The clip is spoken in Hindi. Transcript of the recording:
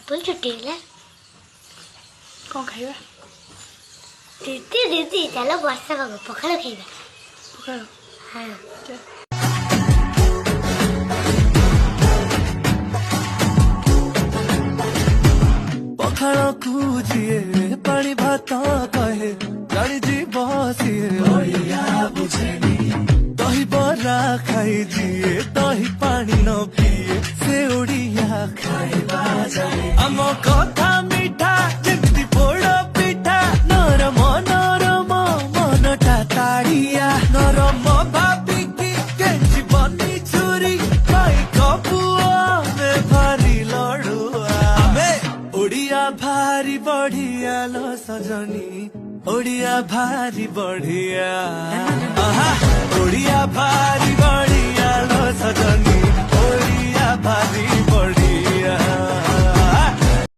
स्कूल छुट्टी है कौन खाइबा दीदी दीदी चलो वर्षा बाबू पखाड़ खाइबा पखाड़ हाँ पखाड़ कूजिए पानी भात कहे गाड़ी जी बसिए दही बरा खाई जिए दही पानी न पिए से ओडिया खाइबा जाए आम कथा मिठा जेमती पोड़ पिठा नरम नरम मनटा ताड़िया नरम भाबिकी केंची बनी छुरी कई कपुआ में भारी लड़ुआ आमे ओडिया भारी बढ़िया लो सजनी ओडिया भारी बढ़िया ओडिया भारी बढ़िया लो सजनी ओडिया भारी बढ़िया।